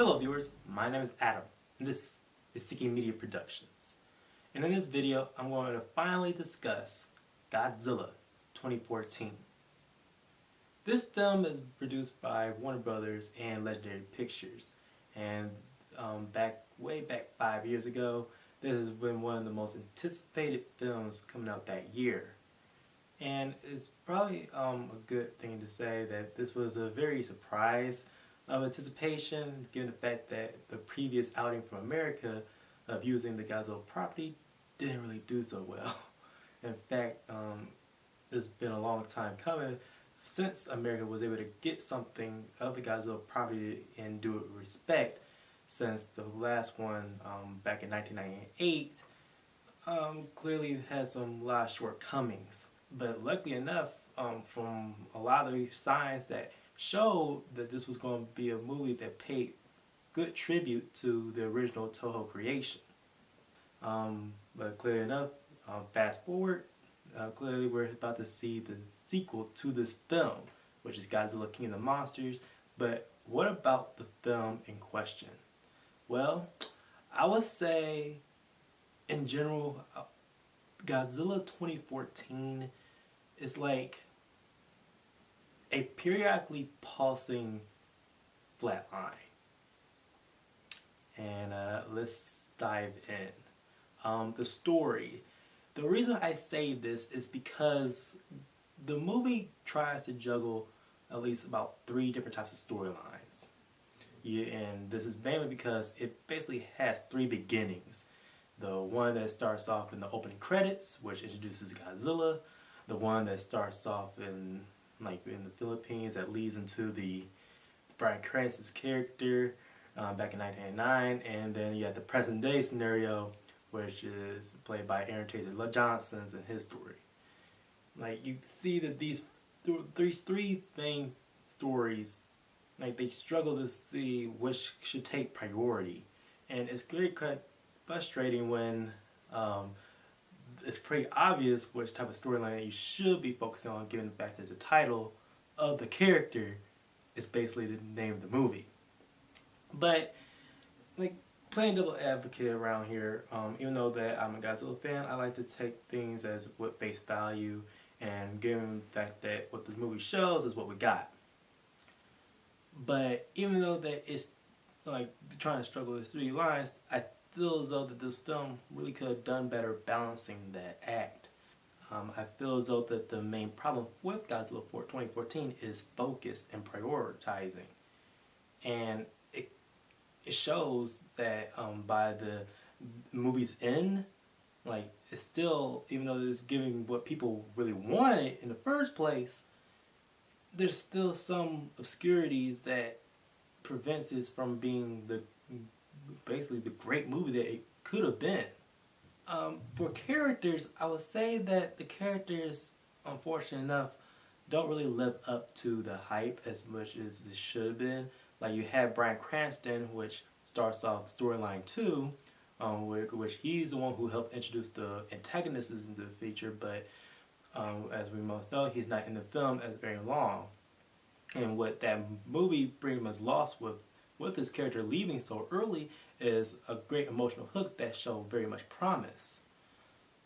Hello viewers, my name is Adam, and this is Seeking Media Productions. And in this video, I'm going to finally discuss Godzilla 2014. This film is produced by Warner Brothers and Legendary Pictures, and way back 5 years ago, this has been one of the most anticipated films coming out that year. And it's probably a good thing to say that this was a very surprise of anticipation, given the fact that the previous outing from America of using the Godzilla property didn't really do so well. In fact, it's been a long time coming since America was able to get something of the Godzilla property and do it with respect, since the last one back in 1998 clearly had a lot of shortcomings. But luckily enough, from a lot of the signs that showed that this was going to be a movie that paid good tribute to the original Toho creation. But clearly enough, fast forward, clearly we're about to see the sequel to this film, which is Godzilla King of the Monsters. But what about the film in question? Well, I would say, in general, Godzilla 2014 is like a periodically pulsing flat line. And let's dive in. The story. The reason I say this is because the movie tries to juggle at least about 3 different types of storylines. Yeah, and this is mainly because it basically has 3 beginnings. The one that starts off in the opening credits, which introduces Godzilla. The one that starts off in the Philippines, that leads into the Bryan Cranston's character back in 1999, and then you have the present day scenario, which is played by Aaron Taylor Johnson's and his story. Like, you see that these 3 thing stories, like, they struggle to see which should take priority, and it's very frustrating when it's pretty obvious which type of storyline you should be focusing on, given the fact that the title of the character is basically the name of the movie. But, like, playing double advocate around here, even though that I'm a Godzilla fan, I like to take things as what face value, and given the fact that what the movie shows is what we got. But even though that it's like trying to struggle with 3 lines, I feel as though that this film really could have done better balancing that act. I feel as though that the main problem with Godzilla 2014 is focus and prioritizing. And it shows that by the movie's end, like, it's still, even though it's giving what people really wanted in the first place, there's still some obscurities that prevents this from being basically the great movie that it could have been. For characters, I would say that the characters, unfortunately enough, don't really live up to the hype as much as they should have been. Like, you have Bryan Cranston, which starts off storyline 2, which he's the one who helped introduce the antagonists into the feature, but as we most know, he's not in the film as very long. And what that movie pretty much lost with this character leaving so early is a great emotional hook that showed very much promise.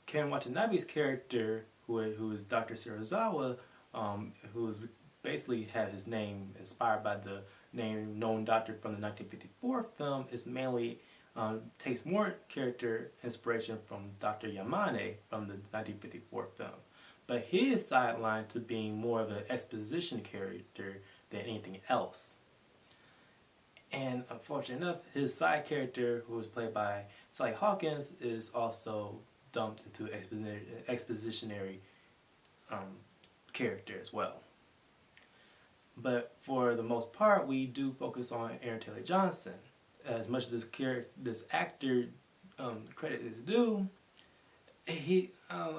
Ken Watanabe's character, who is Dr. Serizawa, who is basically had his name inspired by the name known doctor from the 1954 film, is mainly takes more character inspiration from Dr. Yamane from the 1954 film. But his sideline to being more of an exposition character than anything else. And unfortunately enough, his side character, who was played by Sally Hawkins, is also dumped into expositionary character as well. But for the most part, we do focus on Aaron Taylor Johnson. As much as this actor credit is due, he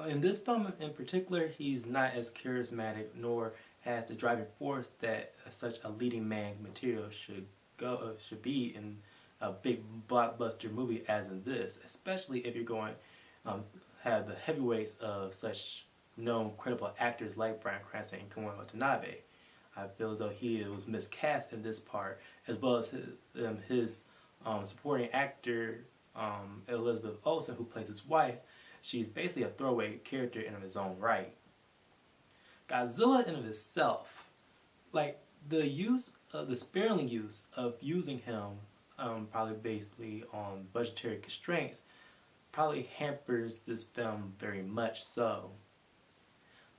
in this film in particular, he's not as charismatic nor has the driving force that such a leading man material should be in a big blockbuster movie as in this, especially if you're going have the heavyweights of such known credible actors like Bryan Cranston and Ken Watanabe. I feel as though he was miscast in this part, as well as his supporting actor Elizabeth Olsen, who plays his wife. She's basically a throwaway character in of his own right. Godzilla in of itself, like the sparingly use of using him, probably basically on budgetary constraints, probably hampers this film very much so.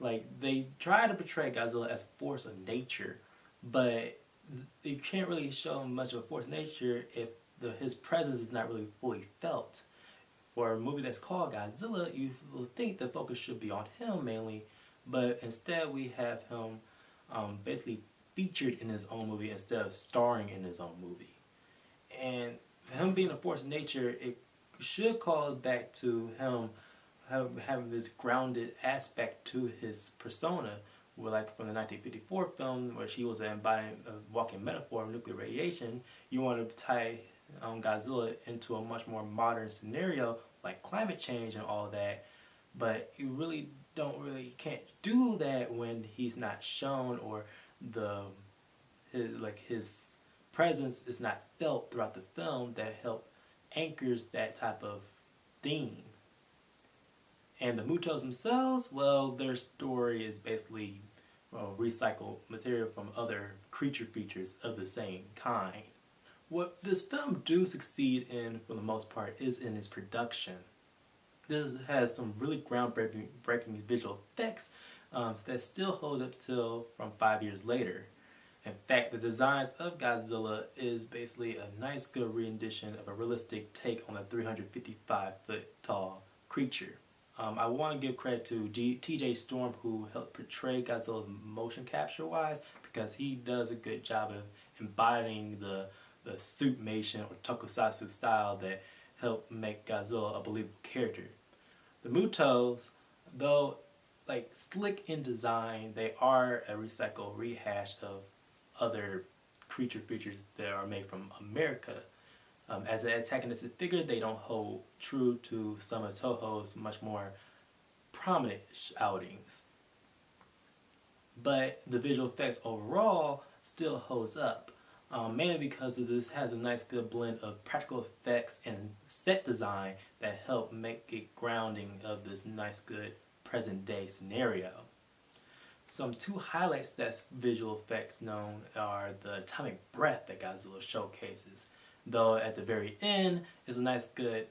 Like, they try to portray Godzilla as a force of nature, but you can't really show much of a force of nature if his presence is not really fully felt. For a movie that's called Godzilla, you will think the focus should be on him mainly, but instead we have him basically featured in his own movie instead of starring in his own movie. And him being a force of nature, it should call back to him having this grounded aspect to his persona, where, like from the 1954 film, where she was an embodiment of walking metaphor of nuclear radiation, you want to tie Godzilla into a much more modern scenario like climate change and all that, but you really can't do that when he's not shown, or his presence is not felt throughout the film that anchors that type of theme. And the Mutos themselves, well, their story is basically recycled material from other creature features of the same kind. What this film do succeed in, for the most part, is in its production. This has some really groundbreaking visual effects that still hold up till from 5 years later. In fact, the designs of Godzilla is basically a nice, good rendition of a realistic take on a 355-foot tall creature. I want to give credit to T.J. Storm, who helped portray Godzilla motion capture wise, because he does a good job of embodying the suitmation or tokusatsu style that helped make Godzilla a believable character. The Mutos, though like slick in design, they are a recycled rehash of other creature features that are made from America. As an antagonistic figure, they don't hold true to some of Toho's much more prominent outings. But the visual effects overall still holds up, mainly because of this has a nice good blend of practical effects and set design that help make it grounding of this nice good present day scenario. Some two highlights that's visual effects known are the atomic breath that Godzilla showcases, though at the very end is a nice good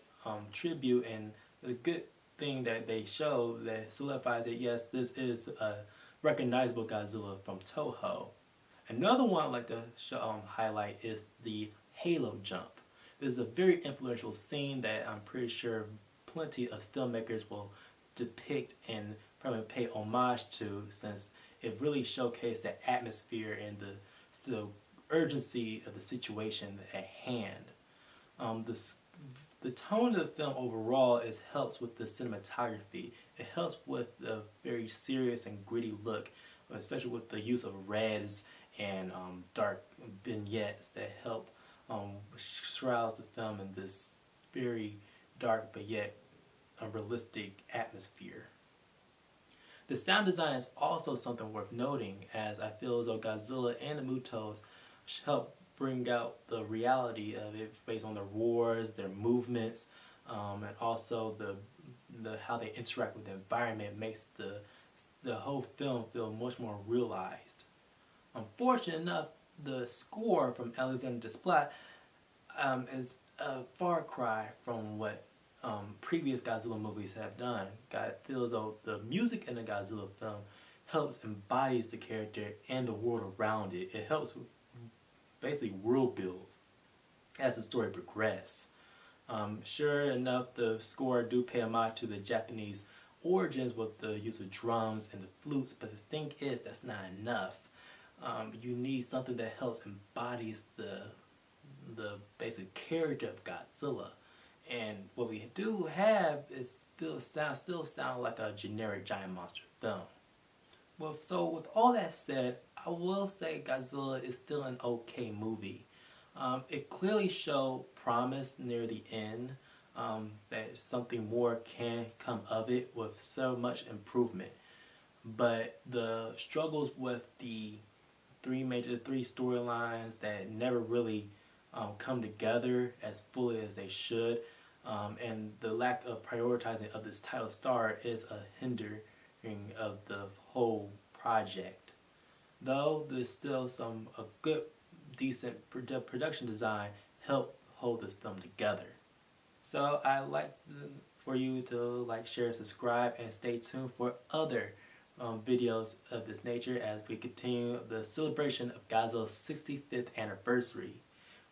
tribute and a good thing that they show that solidifies that yes, this is a recognizable Godzilla from Toho. Another one I'd like to highlight is the halo jump. This is a very influential scene that I'm pretty sure plenty of filmmakers will depict and probably pay homage to, since it really showcased the atmosphere and the urgency of the situation at hand. The tone of the film overall helps with the cinematography. It helps with the very serious and gritty look, especially with the use of reds and dark vignettes that help shroud the film in this very dark but yet a realistic atmosphere. The sound design is also something worth noting, as I feel as though Godzilla and the Mutos help bring out the reality of it based on their roars, their movements, and also the how they interact with the environment makes the whole film feel much more realized. Unfortunately enough, the score from Alexander Desplat is a far cry from what previous Godzilla movies have done. I feel as though the music in the Godzilla film helps embodies the character and the world around it. It helps basically world builds as the story progresses. Sure enough, the score do pay homage to the Japanese origins with the use of drums and the flutes, but the thing is that's not enough. You need something that helps embodies the basic character of Godzilla. And what we do have is still sound like a generic giant monster film. Well, so with all that said, I will say Godzilla is still an okay movie. It clearly showed promise near the end, that something more can come of it with so much improvement. But the struggles with the three storylines that never really come together as fully as they should. And the lack of prioritizing of this title star is a hindering of the whole project. Though there's still a good, decent production design help hold this film together. So I like for you to like, share, subscribe, and stay tuned for other videos of this nature as we continue the celebration of Godzilla's 65th anniversary.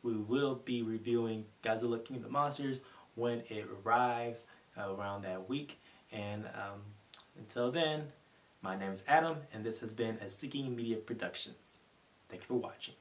We will be reviewing Godzilla King of the Monsters when it arrives around that week. And until then, my name is Adam, and this has been a Seeking Media Productions. Thank you for watching.